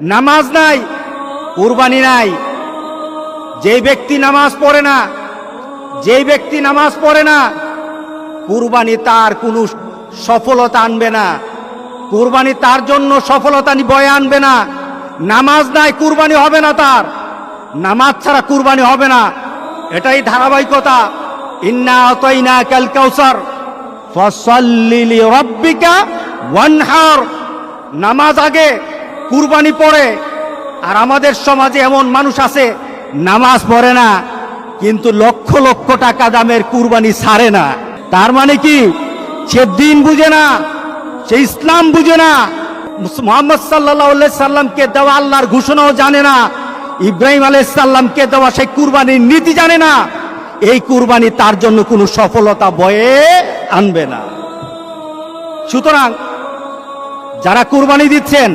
নামাজ নাই, কুরবানি নাই। যেই ব্যক্তি নামাজ পড়ে না, কুরবানি তার কোনো সফলতা আনবে না, কুরবানি তার জন্য সফলতা বয়ে আনবে না। নামাজ নাই, কুরবানি হবে না তার, নামাজ ছাড়া কুরবানি হবে না। এটাই ধারাবাহিকতা। ইন্না আতাইনাকাল কাউসার ফাসাল্লি লিরাব্বিকা ওয়ানহার। নামাজ আগে, কুরবানি পরে। আর আমাদের সমাজে এমন মানুষ আছে নামাজ পড়ে না কিন্তু লক্ষ লক্ষ টাকা দামের কুরবানি ছাড়ে না। তার মানে কি? সে দিন বুঝে না, সে ইসলাম বুঝে না, মুহাম্মদ সাল্লাল্লাহু আলাইহি সাল্লামকে দেওয়া আল্লাহর ঘোষণাও জানে না, ইব্রাহিম আলাইহিস সালামকে দেওয়া সেই কুরবানির নীতি জানে না। এই কুরবানি তার জন্য কোনো সফলতা বয়ে আনবে না। সুতরাং যারা কুরবানি দিচ্ছেন